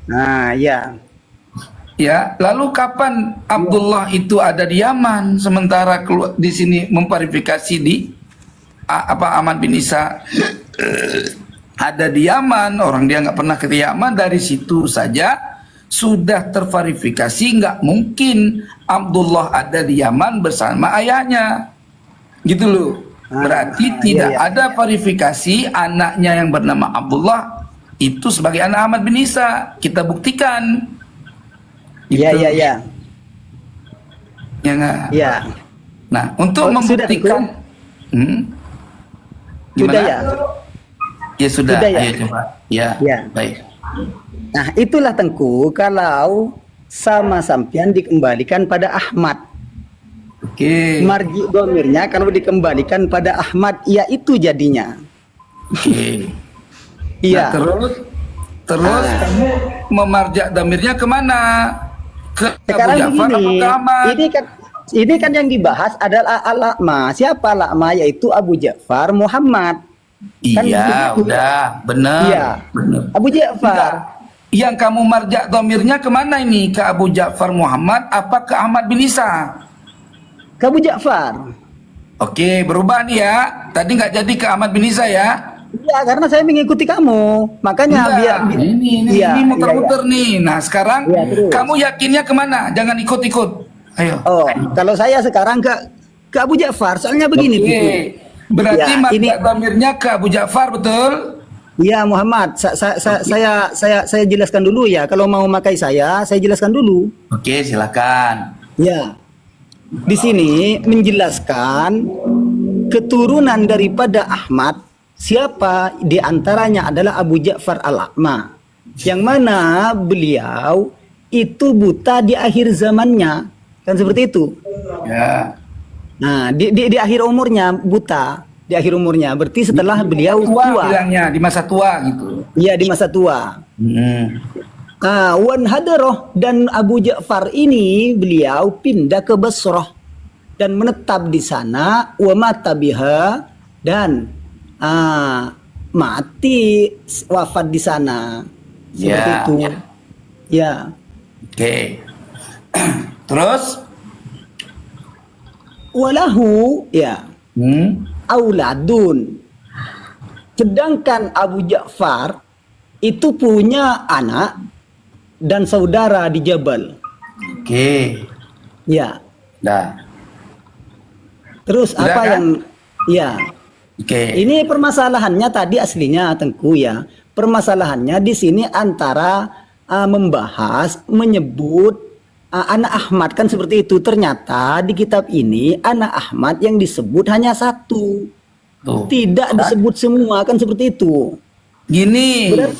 Nah, ya. Ya, lalu kapan Abdullah itu ada di Yaman sementara keluar di sini memverifikasi di Ahmad bin Isa ada di Yaman, orang dia nggak pernah ke Yaman, dari situ saja sudah terverifikasi nggak mungkin Abdullah ada di Yaman bersama ayahnya, gitu loh. Berarti tidak iya. ada verifikasi anaknya yang bernama Abdullah itu sebagai anak Ahmad bin Isa. Kita buktikan. Iya, Gitu. iya, iya. Ya nggak? Iya. Nah, untuk Sudah, membuktikan, Sudah gimana? ya? Ya sudah. Sudah ya? Ayo coba. Ya, Ya. baik. Nah, itulah Tengku kalau sama sampian dikembalikan pada Ahmad. Oke. Marji domirnya kalau dikembalikan pada Ahmad, ya itu jadinya. Oke. Iya. Nah, terus kamu memarjak damirnya kemana? Ke Abu Sekarang Ja'far begini, atau ke Ahmad? ini kan yang dibahas adalah Al-A'ma. Siapa Al-A'ma? Yaitu Abu Ja'far Muhammad. Kan Iya, begitu. udah, benar. Iya. Benar. Abu Ja'far. Enggak. Yang kamu marjak damirnya kemana ini? Ke Abu Ja'far Muhammad apa ke Ahmad bin Isa? Ke Abu Ja'far. Oke, berubah nih ya. Tadi nggak jadi ke Ahmad bin Isa ya? Ya, karena saya mengikuti kamu. Makanya Enggak, Iya, ini muter-muter nih. Nah, sekarang Iya, terus. kamu yakinnya kemana? Jangan ikut-ikut. Ayo. Oh, kalau saya sekarang ke Abu Ja'far. Soalnya begini, Oke. Tuku. Berarti Ya, marjak damirnya ke Abu Ja'far, betul? Iya, Muhammad. Saya jelaskan dulu ya. Kalau mau makai saya jelaskan dulu. Oke, silakan. Ya. Di sini menjelaskan keturunan daripada Ahmad, siapa di antaranya adalah Abu Ja'far Al-A'ma. Yang mana beliau itu buta di akhir zamannya. Kan seperti itu. Ya. Nah, di akhir umurnya buta, di akhir umurnya. Berarti setelah beliau tua. Bilangnya di masa tua gitu. Iya, di masa tua. Hmm. Wan Hadaroh, dan Abu Ja'far ini beliau pindah ke Basrah dan menetap di sana, wa mata biha, dan mati wafat di sana. Seperti Ya. itu. Ya. Oke. Terus? Walahu, ya, Hmm. auladun. Sedangkan Abu Ja'far itu punya anak dan saudara di Jabal. Oke. Ya. Dah. Terus Udah apa kan? yang ya. Oke. Ini permasalahannya tadi aslinya Tengku ya. Permasalahannya di sini antara membahas menyebut anak Ahmad kan seperti itu. Ternyata di kitab ini anak Ahmad yang disebut hanya satu. Tuh. Tidak disebut semua kan seperti itu. Gini. Benar.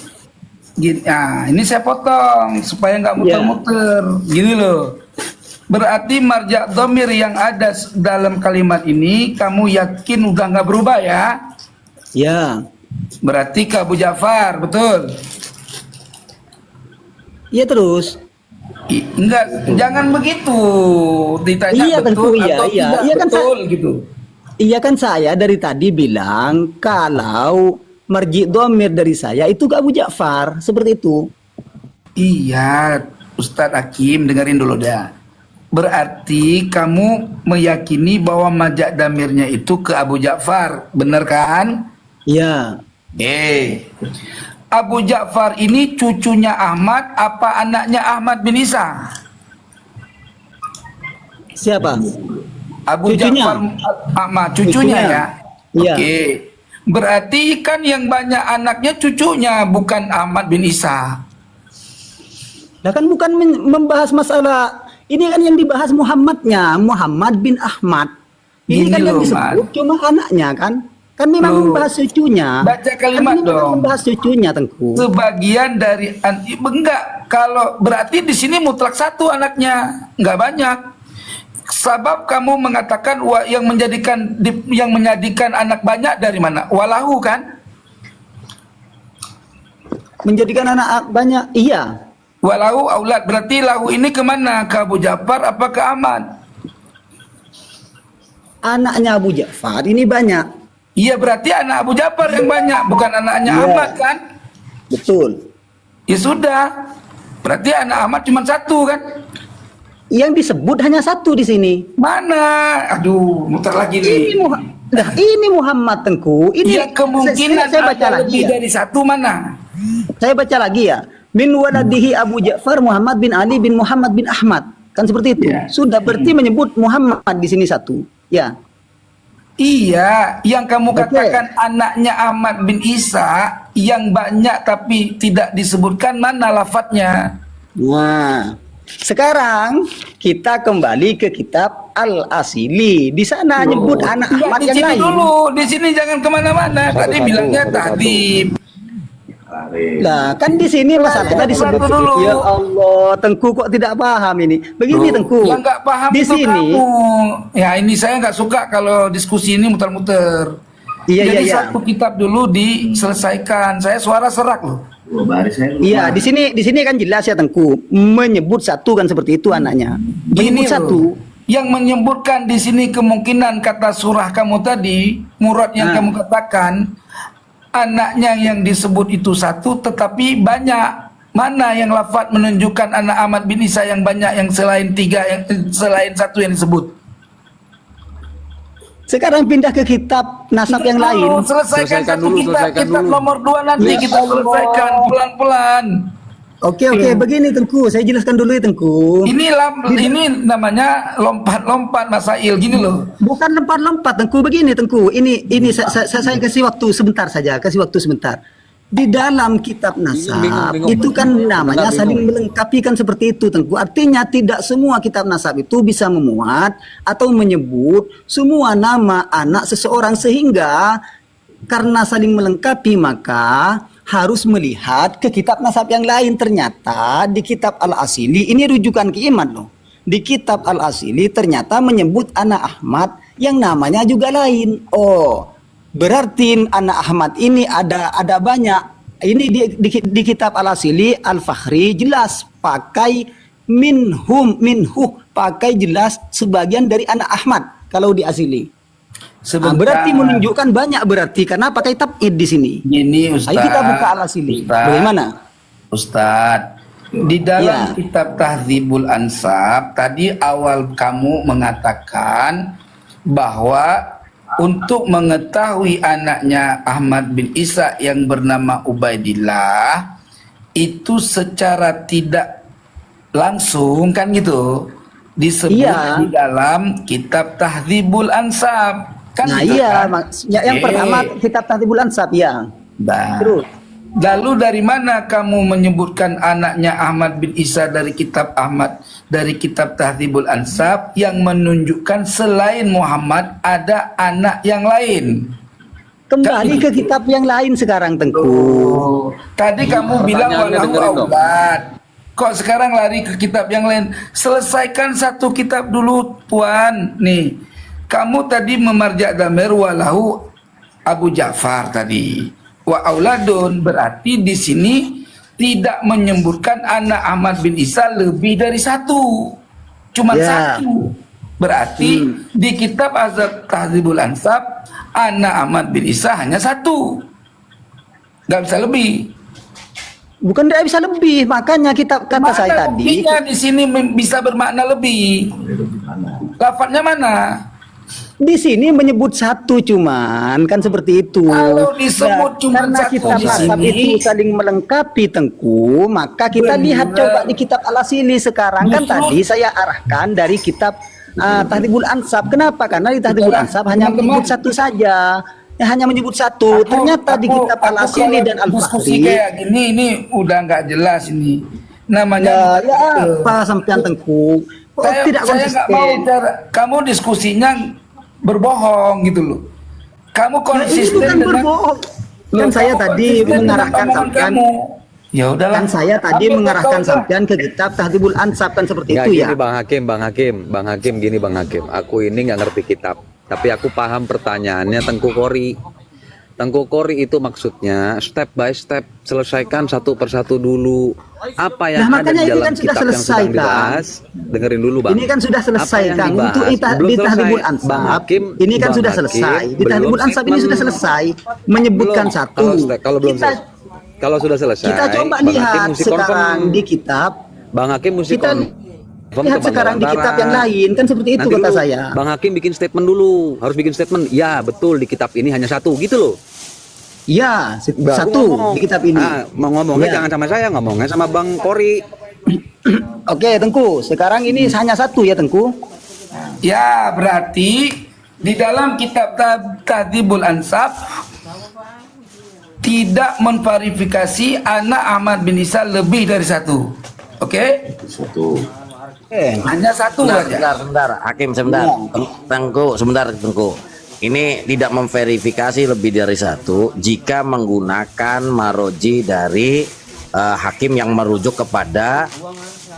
Gini, ini saya potong supaya nggak muter-muter. Gini loh. Berarti marjak domir yang ada dalam kalimat ini kamu yakin udah nggak berubah ya? Ya. Berarti ke Abu Ja'far, betul? Iya terus. Enggak, jangan begitu. Ditanya Iya, betul tentu, iya, atau iya. tidak Iya kan, betul gitu. Iya kan saya dari tadi bilang kalau marji domir dari saya itu ke Abu Ja'far seperti itu. Iya, Ustadz Hakim dengerin dulu dah. Berarti kamu meyakini bahwa majak damirnya itu ke Abu Ja'far, benar kan? Iya. Abu Ja'far ini cucunya Ahmad apa anaknya Ahmad bin Isa? Siapa? Abu Cucunya. Ja'far Ahmad, cucunya ya. Iya. Oke. Berarti kan yang banyak anaknya cucunya, bukan Ahmad bin Isa. Nah kan bukan membahas masalah ini kan yang dibahas Muhammadnya, Muhammad bin Ahmad. Ini Gini kan yang loh, disebut Mas. cuma anaknya kan. Kan memang Loh. membahas cucunya. Baca kalimat Kan ini memang dong. membahas cucunya Tengku. Sebagian dari enggak, kalau berarti di sini mutlak satu anaknya, enggak banyak. Sebab kamu mengatakan yang menjadikan anak banyak dari mana? Walahu kan? Menjadikan anak banyak. Iya. Walahu aulad, berarti lahu ini kemana? Ke Abu Ja'far apa ke Ahmad? Anaknya Abu Ja'far ini banyak. Iya, berarti anak Abu Ja'far yang banyak, bukan anaknya Iya. Ahmad kan? Betul. Ya sudah. Berarti anak Ahmad cuma satu kan? Yang disebut hanya satu di sini. Mana? Aduh, muter lagi nih. Ini Muhammad Tengku. Ini Ya kemungkinan saya baca ada lagi lebih ya. dari satu mana? Saya baca lagi ya. Min waladihi Abu Ja'far Muhammad bin Ali bin Muhammad bin Ahmad. Kan seperti itu. Ya. Sudah berarti menyebut Muhammad di sini satu. Ya. Iya, yang kamu Oke. katakan anaknya Ahmad bin Isa yang banyak tapi tidak disebutkan, mana lafadznya? Nah, sekarang kita kembali ke kitab Al-Asili. Di sana nyebut anak Enggak, Ahmad di yang sini lain. dulu, di sini jangan kemana-mana. Tadi bilangnya tahdib. Lah, kan di sini masalahnya disebut Satu dulu. ya Allah, Tengku kok tidak paham ini. Begini Tengku. Yang nggak paham di itu sini. kamu. Ya ini saya nggak suka kalau diskusi ini muter-muter. Iya, Jadi iya. satu kitab dulu diselesaikan. Saya suara serak loh. Iya, di sini kan jelas ya Tengku. Menyebut satu kan seperti itu anaknya. Gini Menyebut satu. loh. Yang menyebutkan di sini kemungkinan kata surah kamu tadi, murad yang kamu katakan, anaknya yang disebut itu satu tetapi banyak. Mana yang lafaz menunjukkan anak Ahmad bin Isa yang banyak yang selain tiga, yang selain satu yang disebut? Sekarang pindah ke kitab nasab yang lain. Selesaikan satu dulu, kitab, selesaikan kitab dulu. nomor 2 nanti Ya kita Allah. selesaikan pelan-pelan. Oke, begini Tengku. Saya jelaskan dulu ya Tengku. Ini namanya lompat-lompat masail gini loh. Bukan lompat-lompat Tengku, begini Tengku. Ini saya kasih waktu sebentar saja, kasih waktu sebentar. Di dalam kitab nasab Bingung. itu kan namanya Benar, saling melengkapi kan seperti itu Tengku. Artinya tidak semua kitab nasab itu bisa memuat atau menyebut semua nama anak seseorang, sehingga karena saling melengkapi maka harus melihat ke kitab nasab yang lain. Ternyata di kitab Al-Asili, ini rujukan ke Iman loh. Di kitab Al-Asili ternyata menyebut anak Ahmad yang namanya juga lain. Oh, berarti anak Ahmad ini ada banyak. Ini di kitab Al-Asili Al-Fakhri jelas pakai minhu, pakai jelas sebagian dari anak Ahmad kalau di Asili. Berarti menunjukkan banyak, berarti karena pakai tab'id di sini. Gini Ustaz. Ayo kita buka Al-Asili. Ustaz. Bagaimana? Ustaz, di dalam Ya. kitab Tahdzibul Ansab tadi awal kamu mengatakan bahwa untuk mengetahui anaknya Ahmad bin Isa yang bernama Ubaidillah itu secara tidak langsung kan gitu disebut Iya. di dalam kitab Tahdzibul Ansab kan Nah gitu iya, kan? yang pertama kitab Tahtibul Ansab ya. Nah, Terus. lalu dari mana kamu menyebutkan anaknya Ahmad bin Isa dari kitab Tahdzibul Ansab yang menunjukkan selain Muhammad ada anak yang lain? Kembali ke kitab yang lain sekarang Tengku. Tadi kamu bilang Pertanyaannya walahu dengerin dong. aulad. Kok sekarang lari ke kitab yang lain? Selesaikan satu kitab dulu, Tuan. Nih, kamu tadi memarja damir walahu Abu Ja'far tadi. Wa auladun berarti di sini tidak menyebutkan anak Ahmad bin Isa lebih dari satu. Cuma Ya. satu. Berarti di kitab Tahdzibul Ansab anak Ahmad bin Isa hanya satu. Gak bisa lebih. Bukan tidak bisa lebih, makanya kita kata saya Mana tadi. buktinya di sini bisa bermakna lebih? Lafadznya mana? Di sini menyebut satu cuman kan seperti itu. Kalau disebut Nah, cuma karena satu kitab di nasab sini. itu saling melengkapi Tengku, maka kita Benar. lihat coba di kitab Al-Asili sekarang. Kan Justru- tadi saya arahkan dari kitab Tahtibul Ansab. Kenapa? Karena di Tahtibul Saudara, Ansab hanya teman-teman. menyebut satu saja. Ya, hanya menyebut satu. Ternyata di kitab Al-Asili kalau dan diskusi Al-Fakhri. kayak gini ini udah nggak jelas ini. Namanya Ya apa sampean Tengku? Oh, tidak saya nggak mau konsisten. kamu diskusinya berbohong gitu loh. Kamu Nah, ini konsisten bukan dengan berbohong. Loh, Kan saya kamu tadi konsisten dengan mengarahkan omongan sampean. kamu. Ya udahlah. Kan saya tadi Tapi mengarahkan kau- sampean ke kitab Tahtibul Ansab kan seperti Nggak, itu gini ya. Bang Hakim, gini Bang Hakim. Aku ini nggak ngerti kitab, tapi aku paham pertanyaannya Tengku Kori. Tengku Kori itu maksudnya step by step, selesaikan satu persatu dulu. Apa yang Nah, ada makanya di ini dalam kan sudah kitab yang selesai, sedang Kang. dibahas? Dengerin dulu Bang. Ini kan sudah selesai Apa yang Kang. dibahas? Untuk Belum di selesai. Tahtibul Ansab Bang Hakim, ini kan Bang sudah Hakim selesai. Di belum Tahtibul Ansab ini statement. sudah selesai menyebutkan Belum. satu. Kalau belum Kita- selesai. Kalau sudah selesai, Kita coba Bang Hakim lihat mesti sekarang confirm. di kitab. Bang Hakim mesti Kita confirm lihat ke Bang sekarang di Gawantara. kitab yang lain, kan seperti itu Nanti kata dulu, saya. Bang Hakim bikin statement dulu, harus bikin statement. Ya betul di kitab ini hanya satu, gitu loh. Ya, Baru satu ngomong. di kitab ini. Mau ngomongnya Ya. jangan sama saya, ngomongnya sama Bang Kori. Oke, Tengku. Sekarang ini hanya satu ya, Tengku. Ya, berarti di dalam kitab Tahdhibul Ansab tidak memverifikasi anak Ahmad bin Isa lebih dari satu. Oke? Oke. Hanya satu saja. Sebentar, Hakim sebentar. Tengku, sebentar Tengku. Ini tidak memverifikasi lebih dari satu jika menggunakan maroji dari hakim yang merujuk kepada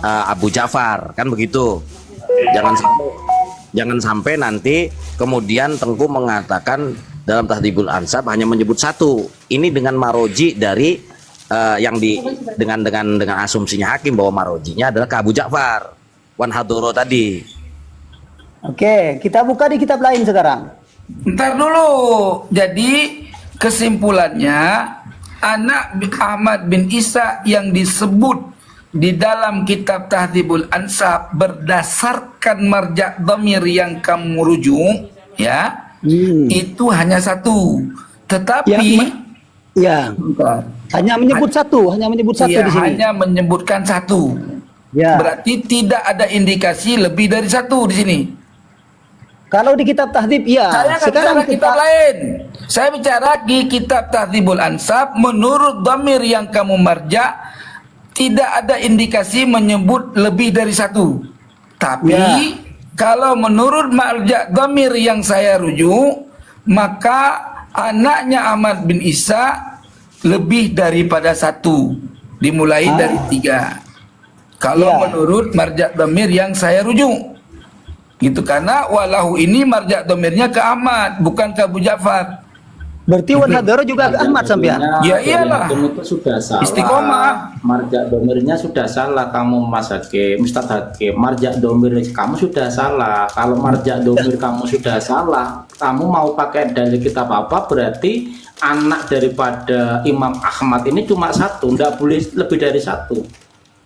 Abu Ja'far, kan begitu? Jangan sampai nanti kemudian Tengku mengatakan dalam Tahdhibul Ansab hanya menyebut satu. Ini dengan maroji dari dengan asumsinya hakim bahwa marojinya adalah ke Abu Ja'far wan Hadoro tadi. Oke, kita buka di kitab lain sekarang. Ntar dulu. Jadi kesimpulannya anak Ahmad bin Isa yang disebut di dalam kitab Tahdhibul Ansab berdasarkan marja' dhamir yang kamu rujuk, ya, itu hanya satu. Tetapi Ya, hanya menyebut satu, ya, di sini. hanya menyebutkan satu. Ya. Berarti tidak ada indikasi lebih dari satu di sini. Kalau di kitab tahdhib ya. Saya nggak Sekarang bicara kitab lain. Saya bicara di kitab Tahdhibul Ansab, menurut dhamir yang kamu marja, tidak ada indikasi menyebut lebih dari satu. Tapi Ya. kalau menurut marja dhamir yang saya rujuk, maka anaknya Ahmad bin Isa lebih daripada satu, dimulai dari 3. Kalau Ya. menurut marja dhamir yang saya rujuk. Gitu, karena walahu ini marja domirnya ke Ahmad, bukan ke Abu Ja'far. Berarti Wan Hadoro juga ke Ahmad sampean. Ya iyalah. Itu sudah salah. Istiqomah. Marja domirnya sudah salah kamu Mas Hakim, Ustadz Hakim. Marja domir kamu sudah salah. Kalau marja domir kamu sudah salah, kamu mau pakai dalil kitab apa? Berarti anak daripada Imam Ahmad ini cuma satu, nggak boleh lebih dari satu.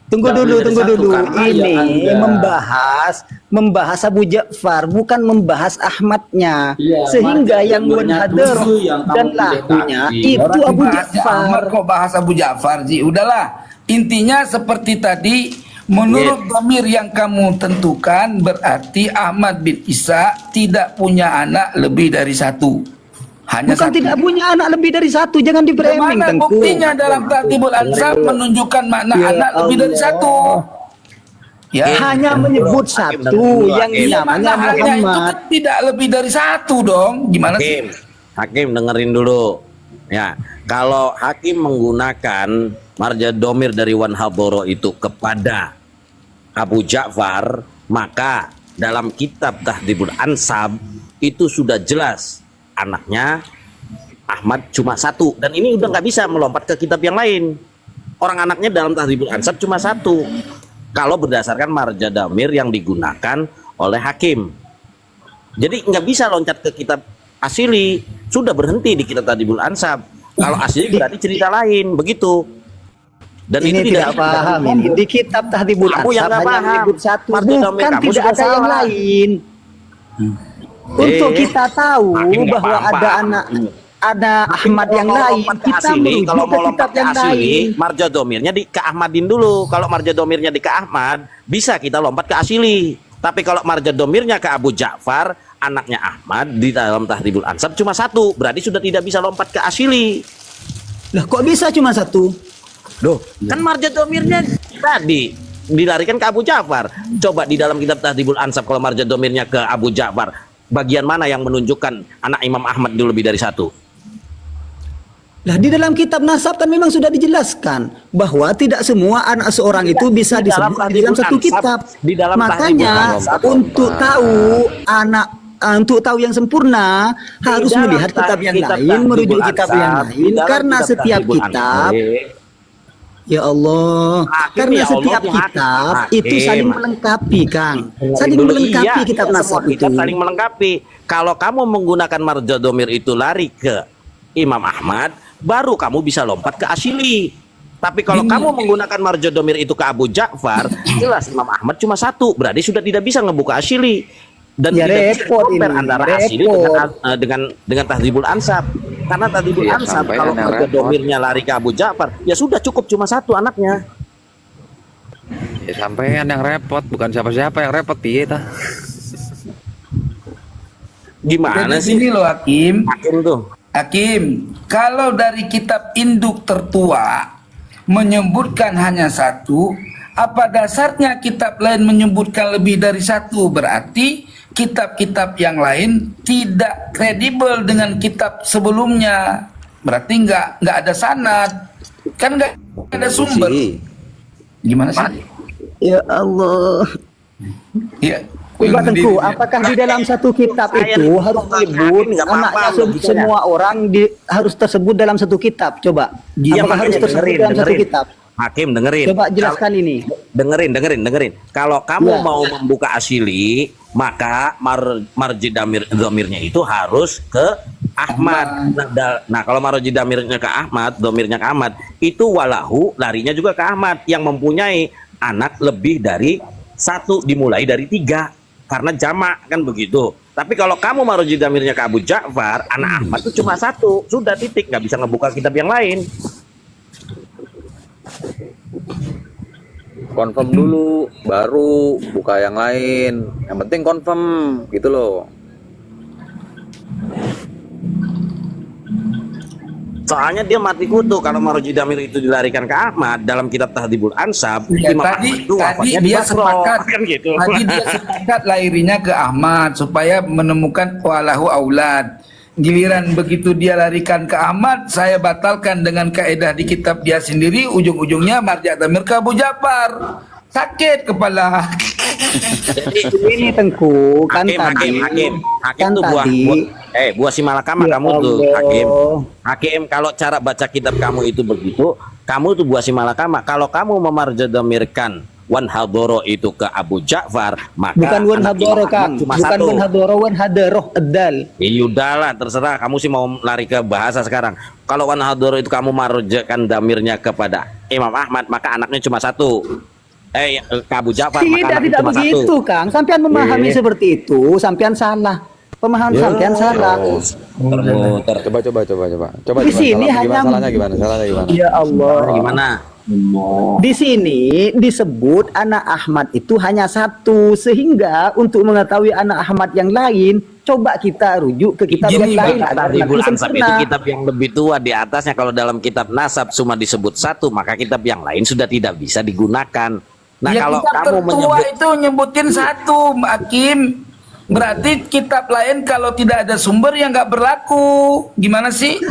Tunggu Nggak dulu, boleh dari tunggu satu, dulu. karena ya Ini Anda- membahas Abu Ja'far, bukan membahas Ahmadnya. Iya, Sehingga marja yang Wan domirnya Hadoro dulu yang kamu dan pilih lahunya tadi. itu Orang Abu dibahasnya Ahmad Ja'far. kok bahas Abu Ja'far sih. Udahlah. Intinya seperti tadi, menurut dhamir yang kamu tentukan berarti Ahmad bin Isa tidak punya anak lebih dari satu. Hanya Bukan satu. tidak punya anak lebih dari satu, jangan di-framing, Bagaimana Tengku. buktinya dalam Tahdhibul Ansab menunjukkan makna Ya anak lebih dari Allah. satu? Ya. Hanya menyebut satu yang Iya, namanya makna hanya itu Muhammad. kan tidak lebih dari satu dong. Gimana Hakim, sih? Hakim dengerin dulu. Ya, kalau hakim menggunakan marja domir dari Wan Hadoro itu kepada Abu Ja'far, maka dalam kitab Tahdhibul Ansab itu sudah jelas anaknya Ahmad cuma satu, dan ini udah nggak bisa melompat ke kitab yang lain. Orang anaknya dalam Tahdhibul Ansab cuma satu. Kalau berdasarkan marja damir yang digunakan oleh hakim, jadi nggak bisa loncat ke kitab asli, sudah berhenti di kitab Tahdhibul Ansab. Kalau asli berarti cerita lain, begitu. Dan Ini itu tidak paham ini. Di kitab Tahdhibul Kamu yang Ansab nggak hanya paham. menyebut satu, Marja Damir bukan kamu tidak sudah ada yang salah. lain. Untuk kita tahu Hakim nggak bahwa paham, ada Pak. ada Ahmad yang lain, kita merujuk kalau ke mau lompat kitab ke yang asli, lain. marja domirnya di ke Ahmadin dulu. Kalau marja domirnya di ke Ahmad, bisa kita lompat ke asli. Tapi kalau marja domirnya ke Abu Ja'far, anaknya Ahmad di dalam Tahdhibul Ansab cuma satu, berarti sudah tidak bisa lompat ke asli. Lah kok bisa cuma satu? Loh, kan marja domirnya tadi dilarikan ke Abu Ja'far. Coba di dalam kitab Tahdhibul Ansab kalau marja domirnya ke Abu Ja'far, bagian mana yang menunjukkan anak Imam Ahmad itu lebih dari satu? Lah di dalam kitab nasab kan memang sudah dijelaskan bahwa tidak semua anak seorang itu bisa di dalam disebut di dalam Tahdhibul satu Ansab, kitab. di dalam Makanya Tahdhibul Ansab, untuk Pak. tahu anak untuk tahu yang sempurna harus dalam melihat kitab yang kitab lain, Tahdhibul merujuk kitab Ansab, yang di lain, dalam karena kitab setiap Tahdhibul kitab Ansab, ya Allah, Hakim, karena ya Allah, setiap ya kitab Hakim. itu saling melengkapi, Kang. Saling Dulu, melengkapi iya, kitab iya, nasab semua itu. kitab saling melengkapi. Kalau kamu menggunakan marja domir itu lari ke Imam Ahmad, baru kamu bisa lompat ke Asyili. Tapi kalau kamu menggunakan marja domir itu ke Abu Ja'far, jelas Imam Ahmad cuma satu, berarti sudah tidak bisa ngebuka Asyili. Dan Ya, tidak bisa repot compare ini, antara repot. Asyili dengan Tahdhibul Ansab. Karena Tahdhibul Iya, Ansab sampai kalau yang marja repot. domirnya lari ke Abu Ja'far, ya sudah cukup cuma satu anaknya. Ya sampean yang repot, bukan siapa-siapa yang repot piye tah. Gimana Jadi sih ini loh Hakim. Hakim tuh? Hakim, kalau dari kitab induk tertua menyebutkan hanya satu, apa dasarnya kitab lain menyebutkan lebih dari satu? Berarti kitab-kitab yang lain tidak kredibel dengan kitab sebelumnya. Berarti nggak ada sanad, kan nggak ada sumber. Gimana sih? Ya Allah. Ya. Coba Tengku, apakah di dalam satu kitab itu harus disebut nggak apa-apa, anaknya logikanya. semua orang harus tersebut dalam satu kitab? Coba. Iya, Apakah harus makanya tersebut dalam satu kitab? Hakim dengerin. Coba jelaskan ini. Dengerin. Kalau kamu Ya. mau membuka Asyili, maka marji domirnya itu harus ke Ahmad. Nah, kalau marji domirnya ke Ahmad, domirnya ke Ahmad, itu walahu larinya juga ke Ahmad yang mempunyai anak lebih dari satu, dimulai dari 3. Karena jamak kan begitu. Tapi kalau kamu marji domirnya ke Abu Ja'far, anak Ahmad itu cuma satu, sudah titik, nggak bisa ngebuka kitab yang lain. Confirm dulu, baru buka yang lain. Yang penting confirm gitu loh. Soalnya dia mati kutu kalau marji damir itu dilarikan ke Ahmad dalam kitab Tahdhibul Ansab. Ya, Imam tadi Ahmad itu wafatnya di dia Basro, sepakat, kan gitu. tadi dia sepakat lahirinya ke Ahmad supaya menemukan walahu aulad. Giliran begitu dia larikan ke Ahmad, saya batalkan dengan kaedah di kitab dia sendiri, ujung-ujungnya marja damir ke Abu Ja'far. Sakit kepala. Ini Tengku kan Hakim kan tuh tadi. buah si malakama Ya kamu tuh Allah. Hakim kalau cara baca kitab kamu itu begitu, kamu tuh buah si malakama. Kalau kamu memarjadamirkan wan hadoro itu ke Abu Ja'far, maka Bukan wan anak hadoro Imam Ahmad Kang, cuma bukan satu. wan hadoro, wan hadaroh edal. Ya udahlah, terserah kamu sih mau lari ke bahasa sekarang. Kalau wan hadoro itu kamu marjakan damirnya kepada Imam Ahmad, maka anaknya cuma satu. Ke Abu Ja'far, maka anaknya Tidak cuma begitu satu. Kang. Sampean memahami seperti itu, sampean salah. Pemahaman sampean salah. Coba. Di sini hanya salahnya gimana? Ya Allah. Gimana? Di sini disebut anak Ahmad itu hanya satu, sehingga untuk mengetahui anak Ahmad yang lain, coba kita rujuk ke kitab Gini, yang lain. Bang, Ada Tahdhibul anaknya Ansab itu sempurna. kitab yang lebih tua di atasnya. Kalau dalam kitab nasab cuma disebut satu, maka kitab yang lain sudah tidak bisa digunakan. Nah, Ya, kalau kitab kamu tertua menyebut itu nyebutin satu, Hakim. Berarti kitab lain kalau tidak ada sumber yang nggak berlaku. Gimana sih?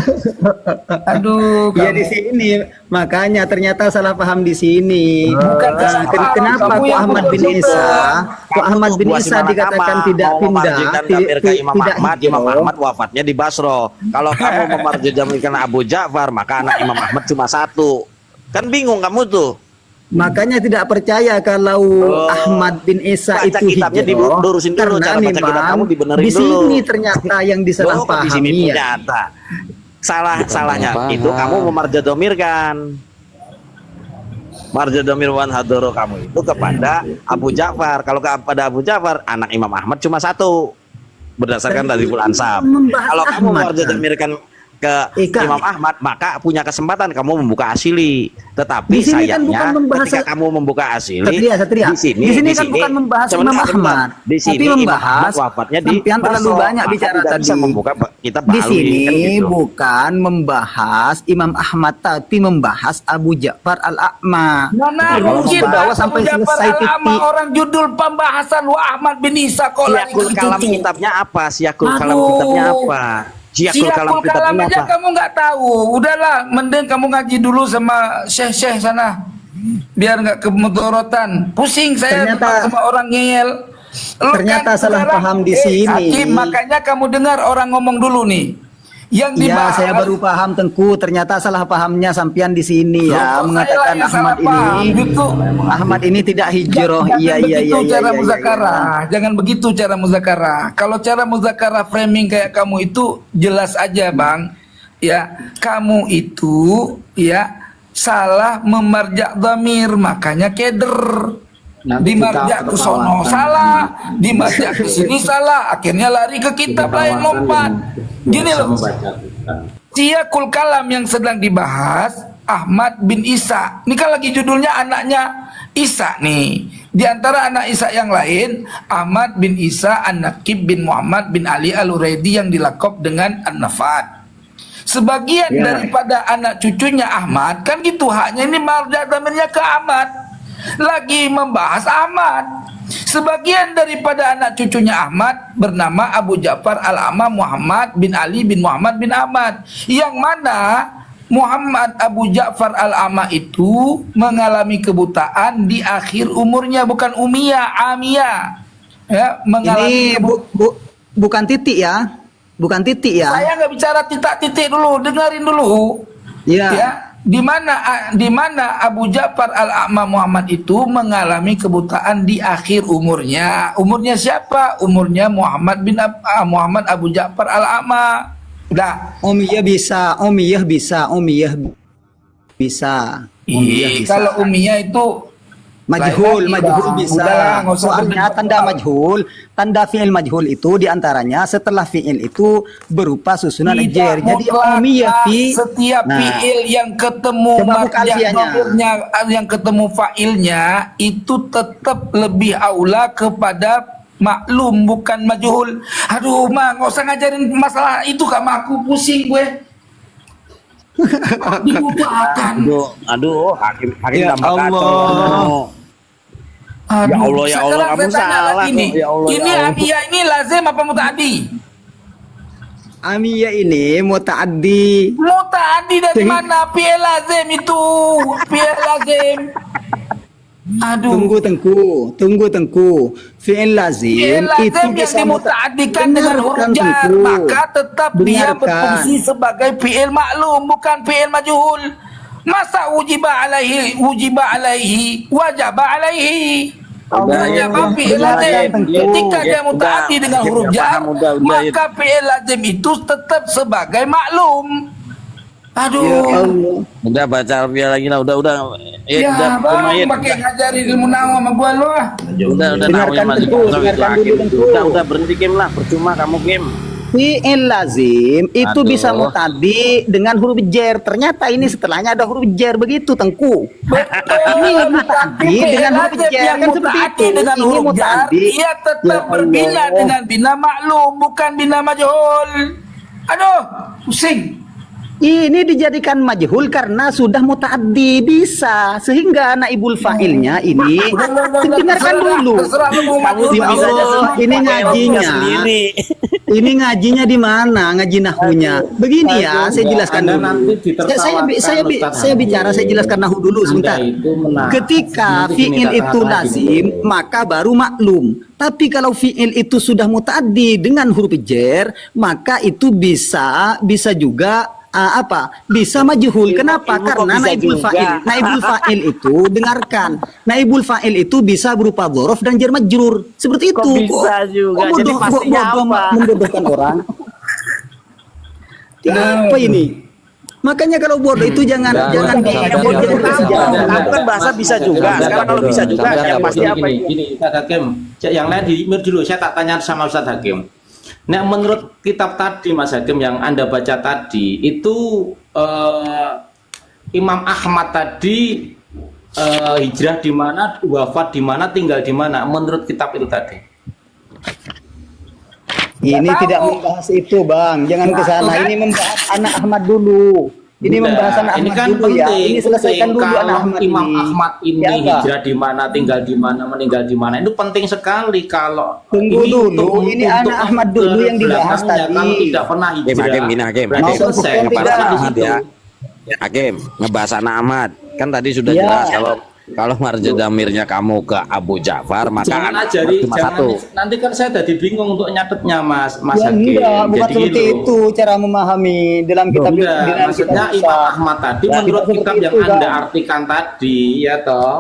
Aduh, Ya kamu. di sini makanya ternyata salah paham di sini. Bukan salah paham, Kenapa kamu kok yang Ahmad bin betul-betul. Isa, kok Ahmad bin Buah Isa Simalakama dikatakan tidak mau pindah, memarjikan damir ke Imam tidak Ahmad, Imam hijrah? Ahmad wafatnya di Basro. Kalau kamu memarjikan Abu Ja'far, maka anak Imam Ahmad cuma satu. Kan bingung kamu tuh. Makanya tidak percaya kalau Ahmad bin Isa Baca itu kitabnya hijrah, dilurusin dulu, karena cara baca kitab memang kamu dibenerin di dulu. sini ternyata yang Loh, kok di sini disalahpahami ya. ternyata salahnya paham. itu kamu memarjadomirkan marjadomir wan hadoro kamu itu kepada Abu Ja'far. Kalau kepada Abu Ja'far, anak Imam Ahmad cuma satu berdasarkan Tahdhibul Ansab. Membahas Kalau kamu Ahmad, memarjadomirkan ke Kang. Imam Ahmad, maka punya kesempatan kamu membuka Asyili. Tetapi Di sini kan sayangnya bukan membahas- ketika kamu membuka Asyili, Satria. di sini kan bukan membahas Imam Ahmad, di sini tapi Imam membahas Ahmad wafatnya di sampean terlalu Basro, banyak maka bicara tidak bisa tadi. membuka kitab Di Ba'alwi, sini kan gitu. bukan membahas Imam Ahmad, tapi membahas Abu Ja'far Al-A'ma. Mana Kalau mungkin bawa Abu sampai Ja'far selesai Al-A'ma, titik. orang judul pembahasan wa Ahmad bin Isa kok lari Syiakul ke kalam situ. kitabnya apa? Syiakul kalam Aduh. kitabnya apa? Syiakul kalam Siapul kalam kitabnya aja apa? kamu nggak tahu. Udahlah, mending kamu ngaji dulu sama syekh-syekh sana. Biar nggak kemudorotan. Pusing saya Ternyata- sama orang ngeyel. Lu Ternyata salah sekarang, paham di sini. Hakim, makanya kamu dengar orang ngomong dulu nih. Yang Ya, dibahas. saya baru paham Tengku. Ternyata salah pahamnya sampean di sini ya, Loh, kok mengatakan saya yang salah paham? Gitu. Ahmad ini tidak hijrah. Jangan Iya, iya, begitu iya, cara iya, muzakarah. iya. Jangan begitu cara muzakarah. Kalau cara muzakarah framing kayak kamu itu jelas aja, Bang. ya kamu itu ya salah memarjak dhamir, makanya keder. Nanti Dimarjak kita ke sono ketahuan. salah, dimarjak ke sini salah, akhirnya lari ke kitab lain lompat. Gini loh, Siyakul Kalam yang sedang dibahas Ahmad bin Isa. Ini kan lagi judulnya anaknya Isa nih. Di antara anak Isa yang lain, Ahmad bin Isa An-Nakib bin Muhammad bin Ali Al-Uraidi yang dilakop dengan An-Nafat. Sebagian daripada anak cucunya Ahmad kan gitu, haknya ini marja dhamirnya ke Ahmad. Lagi membahas Ahmad. Sebagian daripada anak cucunya Ahmad bernama Abu Ja'far Al-A'ma Muhammad bin Ali bin Muhammad bin Ahmad, yang mana Muhammad Abu Ja'far Al-A'ma itu mengalami kebutaan di akhir umurnya, bukan umiyah, amiyah. Ya, mengalami Ini bukan titik ya. Bukan titik ya. Saya nggak bicara titik dulu, dengerin dulu. Ya. Ya, di mana Abu Ja'far Al-A'ma Muhammad itu mengalami kebutaan di akhir umurnya. Umurnya siapa? Umurnya Muhammad Muhammad Abu Ja'far Al-A'ma. Udah. Umiyah bisa, Umiyah bisa, Umiyah bisa. Umiyah bisa. Kalau Umiyah itu Majhul, lain lagi, majhul Bang. bisa. Udahlah, nggak usah Soalnya berdebat, tanda Bang. majhul, tanda fi'il majhul itu diantaranya setelah fi'il itu berupa susunan Tidak jer. Jadi mutlak, umiyah Pak. fi. Setiap Nah, fiil yang ketemu coba buka marja alfiahnya. dhamirnya, yang ketemu fa'ilnya itu tetap lebih aula kepada maklum, bukan majhul. Aduh, Mak, nggak usah ngajarin masalah itu, Kak, Mak, aku pusing gue. Dibutuhkan. Aduh, hakim Ya tambah kacau. Allah. Ya Allah, ya Allah, Sekarang kamu saya tanya salah lagi kok. nih. Ya Allah, ya Ini Allah. amiyah ini lazim apa muta'addi? Amiyah ini muta'addi. Muta'addi dari mana? Fi'il lazim itu. Fi'il lazim. Aduh. Tunggu tengku. Fi'il lazim Fi'il lazim itu yang bisa dimuta'addikan dengan huruf Dengarkan, jar, Tengku. maka tetap dia Dengarkan. berfungsi sebagai fi'il maklum, bukan fi'il majhul. Masa wujiba alaihi, wajaba alaihi. Wajaba fi'il lazim. Ketika dia muta'addi dengan huruf jar, maka fi'il lazim itu tetap sebagai maklum. Ya Aduh. Allah. Udah baca alfiah lagi lah, udah. Ya, Udah, bang, lumayan. pakai ngajarin ilmu nawa sama gua lu ah. Udah Dengarkan namanya masih Tengku, kosong itu dengarkan hakim. dulu, Tengku. Udah berhenti game lah, percuma kamu game. Fi'il lazim itu Aduh. bisa muta'addi dengan huruf jer. Ternyata ini setelahnya ada huruf jer begitu, Tengku. Ini muta'addi dengan huruf Lazim jer yang kan seperti muta'addi itu. dengan Ini huruf jar, muta'addi. ia tetap Ya berbina Allah. dengan bina maklum, bukan bina majhul. Aduh, pusing. Ini dijadikan majhul karena sudah muta'addi bisa, sehingga naibul fa'ilnya ini dengarkan dulu. Terserah lu mau Kamu majhul. bisa aja Allah, ini ngajinya. sendiri. Ini ngajinya di mana? Ngaji nahunya. Begini ya, saya jelaskan Anda dulu. nanti ditertawakan, Ustaz Saya Hamid. bicara, saya jelaskan nahu dulu Anda sebentar. itu menang. Ketika Nanti fi'il diminta itu tengah-tengah lazim, gitu. maka baru maklum. Tapi kalau fi'il itu sudah muta'addi dengan huruf jer, maka itu bisa juga bisa majhul. Kenapa? Ibu kok Karena bisa naibul juga? fa'il itu dengarkan. Naibul fa'il itu bisa berupa dzaraf dan jar majrur. Seperti Kok itu. bisa juga? Kok Jadi pastinya apa? membodohkan orang. Apa ini? Makanya kalau bodoh itu jangan Kamu kan bahasa bisa juga. Sekarang kalau bisa juga, yang pasti apa? Gini, Ustaz Hakim. Yang lain dimir dulu. Saya tak tanya sama Ustaz Hakim. Nah, menurut kitab tadi, Mas Hakim, yang Anda baca tadi, itu Imam Ahmad tadi hijrah di mana, wafat di mana, tinggal di mana? Menurut kitab itu tadi. Ini tidak membahas itu, Bang. Jangan ke sana. Ini membahas anak Ahmad dulu. Ini Udah, membahas anak ini Ahmad kan dulu ya. penting, Ini selesaikan dulu kalau anak Ahmad Imam ini. Ahmad ini Ya, Bang. hijrah di mana, tinggal di mana, meninggal di mana. Itu penting sekali kalau Tunggu dulu, ini anak Ahmad dulu yang dibahas belakangnya, tadi. Kalau tidak pernah hijrah. Hakim, gini Hakim. Berarti Hakim. selesai. Tidak. Ngebahas anak Di Ahmad situ. ya. Hakim, ngebahas anak Ahmad. Kan tadi sudah Ya. jelas kalau marja damirnya kamu ke Abu Ja'far, maka Jangan anak ajari, cuma jangan, satu. nanti kan saya jadi bingung untuk nyatetnya, Mas Ya Hakim. enggak, bukan Jadi seperti gitu. itu cara memahami dalam kitab Enggak, dalam maksudnya kitab Imam besar. Ahmad tadi Ya, menurut tidak kitab seperti yang itu, Anda Bang. artikan tadi ya toh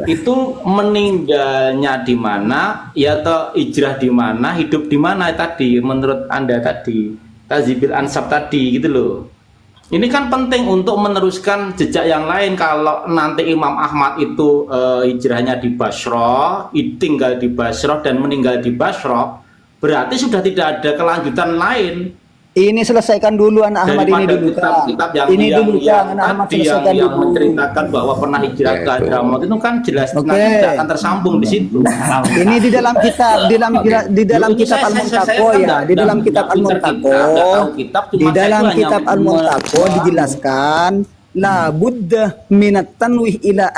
itu meninggalnya di mana ya toh, hijrah di mana, hidup di mana tadi menurut Anda tadi Tazibil Ansab tadi gitu loh. Ini kan penting untuk meneruskan jejak yang lain. Kalau nanti Imam Ahmad itu hijrahnya di Basra, tinggal di Basra dan meninggal di Basra, berarti sudah tidak ada kelanjutan lain. Ini selesaikan dulu anak Ahmad ini Daripada dulu Kang. kitab-kitab yang Ini dulu yang Kang, anak Ahmad tadi yang selesaikan dulu. menceritakan bahwa pernah hijrah ke Hadramaut itu kan jelas Oke. nanti tidak akan tersambung di situ. Ini di dalam kitab, di dalam kitab Al-Muntaqo ya, di dalam kitab Al-Muntaqo, di dalam kitab Al-Muntaqo dijelaskan la budda minat tanwih ila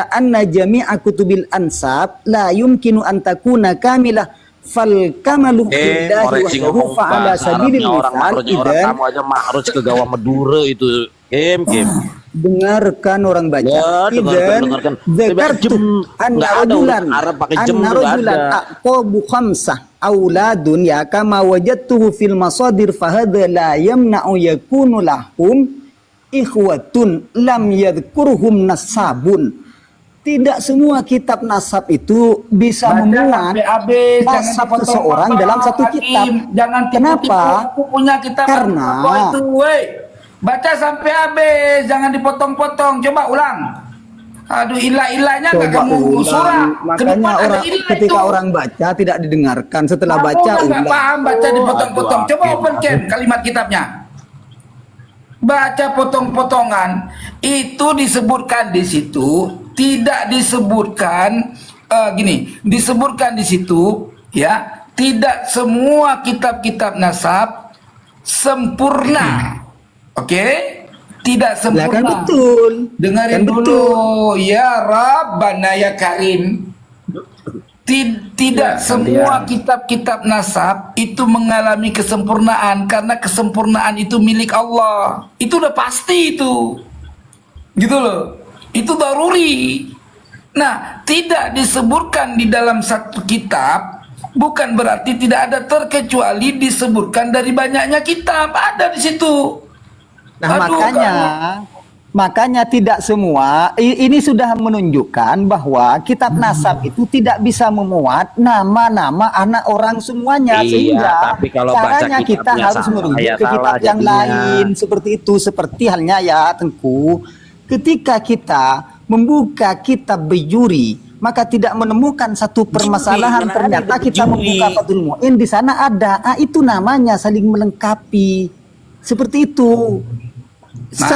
anna jami'a kutubil ansab la yumkinu an takuna kamilah fal kamalu billahi koreksi wahdahu ngomong fa'ala bahasa sabilil Arabnya orang misal makronya orang idan. kamu aja makroj ke gawang Madura itu. Kim. Dengarkan orang baca. Ya, dengarkan. Dzakartu anna Nggak ada rajulan huruf Arab pakai jem anna nggak rajulan ada. aqabu khamsah auladun ya kama wajadtuhu fil masadir fahadha la yamna'u yakunu lahum ikhwatun lam yadhkurhum nasabun. Tidak semua kitab nasab itu bisa memuat nasab seseorang dalam satu kitab. Jangan Kenapa? Aku punya kitab Karena- apa itu, woi. Baca sampai habis, jangan dipotong-potong. Coba ulang. Aduh, ilah-ilahnya nggak Coba kamu ulang. surah. Makanya orang ketika orang baca tidak didengarkan. Setelah baca nggak ulang. paham baca dipotong-potong. Coba open cam kalimat kitabnya. Baca potong-potongan itu disebutkan di situ, tidak disebutkan disebutkan di situ ya, tidak semua kitab-kitab nasab sempurna. Oke? Tidak Lah sempurna. kan betul. Dengarin Kan dulu betul. ya Rabbana ya Karim. Tidak semua kitab-kitab nasab itu mengalami kesempurnaan, karena kesempurnaan itu milik Allah. Itu udah pasti itu. Gitu loh. Itu daruri. Nah, tidak disebutkan di dalam satu kitab bukan berarti tidak ada, terkecuali disebutkan dari banyaknya kitab. Ada di situ. Nah, Aduh, makanya tidak semua ini sudah menunjukkan bahwa kitab nasab itu tidak bisa memuat nama-nama anak orang semuanya, Iya, sehingga tapi kalau baca caranya kita kitabnya harus salah, merujuk ya ke kitab salah yang jadinya. lain seperti itu. Seperti halnya ya Tengku, ketika kita membuka kitab Bejuri maka tidak menemukan satu permasalahan, mana ternyata ada kita Bejuri? membuka Fathul Mu'in, di sana ada, itu namanya saling melengkapi seperti itu.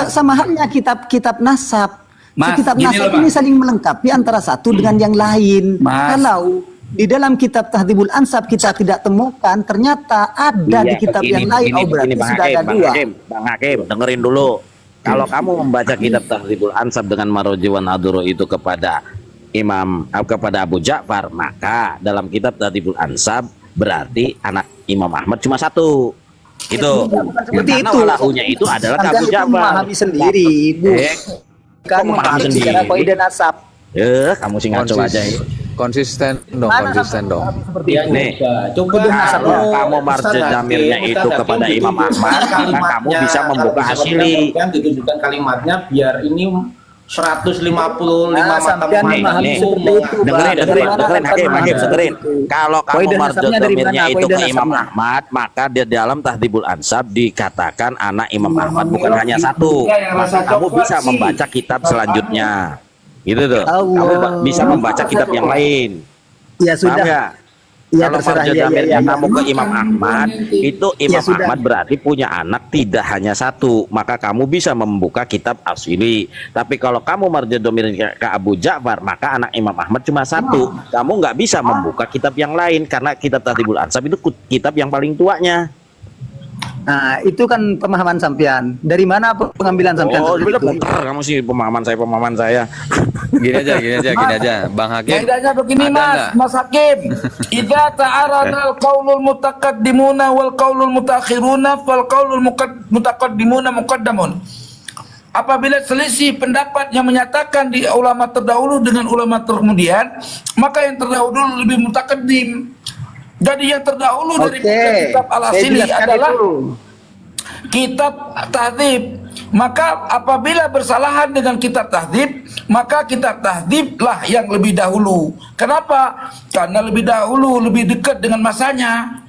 Sama halnya kitab-kitab nasab. Mas, Kitab gini nasab loh, ini Mas. saling melengkapi antara satu dengan yang lain. Mas. Kalau di dalam kitab Tahdhibul Ansab kita tidak temukan, ternyata ada di kitab yang lain. Oh, berarti Bang sudah ada Hakim, dua. Bang Hakim, dengerin dulu. Kalau kamu membaca kitab Tahdhibul Ansab dengan Maroji wan Nadhuru itu kepada kepada Abu Ja'far, maka dalam kitab Tahdhibul Ansab berarti anak Imam Ahmad cuma satu. Itu. Seperti Karena itu. walahunya itu adalah Anda Abu itu Ja'far. memahami sendiri, Bu. Kan kok memahami memahami secara sendiri? kaidah nasab. Kamu sih ngaco aja ya. Konsisten dong, Mana konsisten dong. seperti Ya, itu. Nih, coba kalau kamu marja Ustaz Hakim, damirnya itu Ustaz Hakim kepada Imam ditunjukkan Ahmad, maka kamu kalimatnya, bisa membuka kalau asili. Kan ditunjukkan kalimatnya biar ini 155 Nah, mata sampean memahami seperti itu, dengerin Hakim dengerin. Kalau kamu Kaidah marja nasabnya dari damirnya mana? itu ke Kaidah Imam nasabnya. Ahmad, maka di dalam Tahdhibul Ansab dikatakan anak Imam Ahmad bukan hanya satu. Maka kamu bisa membaca kitab selanjutnya. Gitu tuh. Kamu bisa membaca kitab yang lain. Ya Paham sudah. ya? Ya Kalau terserah marja ya, damirnya ya, ya. kamu ke Imam Ahmad, itu Imam sudah. Ahmad berarti punya anak tidak hanya satu, maka kamu bisa membuka kitab asli. Tapi kalau kamu marja damirnya ke Abu Ja'far, maka anak Imam Ahmad cuma satu. Kamu nggak bisa membuka kitab yang lain karena kitab Tahdhibul Ansab itu kitab yang paling tuanya. Nah, itu kan pemahaman sampean. Dari mana pengambilan sampean? Oh, seperti itu? bentar, kamu sih pemahaman saya. Gini aja, Bang Hakim. Kaidahnya begini, ada Mas, nggak? Mas Hakim. Idza ta'arada al-qaulul mutaqaddimuna wal qaulul mutaakhiruna fal qaulul mutaqaddimuna muqaddamun. Apabila selisih pendapat yang menyatakan di ulama terdahulu dengan ulama terkemudian, maka yang terdahulu lebih mutaqaddim. Jadi yang terdahulu dari kitab saya Al-Asili jelaskan adalah itu. kitab Tahdhib. Maka apabila bersalahan dengan kitab Tahdhib, maka kitab Tahdhib lah yang lebih dahulu. Kenapa? Karena lebih dahulu, lebih dekat dengan masanya.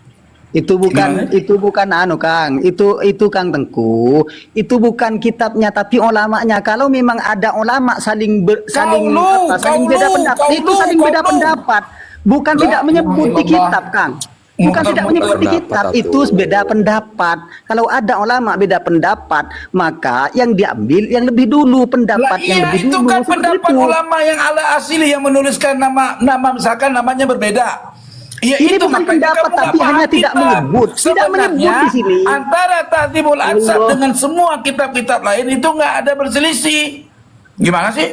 Itu bukan anu Kang, itu Kang Tengku, itu bukan kitabnya tapi ulamanya. Kalau memang ada ulama saling beda pendapat, itu saling beda pendapat. Bukan tidak menyebut di kitab Kang. Bukan tidak menyebut di kitab, itu beda pendapat. Kalau ada ulama beda pendapat, maka yang diambil yang lebih dulu pendapat yang lebih itu dulu. kan seperti pendapat itu. ulama yang ala asli yang menuliskan nama misalkan namanya berbeda. Ya, Ini itu bukan makanya pendapat, kamu tapi nggak hanya paham tidak kitab. menyebut. Tidak Sebenarnya, menyebut di sini. Antara Tahdhibul Ansab Allah. dengan semua kitab-kitab lain itu nggak ada berselisih. Gimana sih?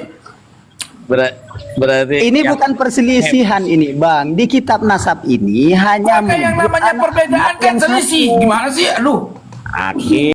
Berarti Ini bukan perselisihan ini Bang. Di kitab nasab ini hanya Maka yang menyebut namanya anak perbedaan kan yang selisih. satu. Gimana sih? Aduh. Hakim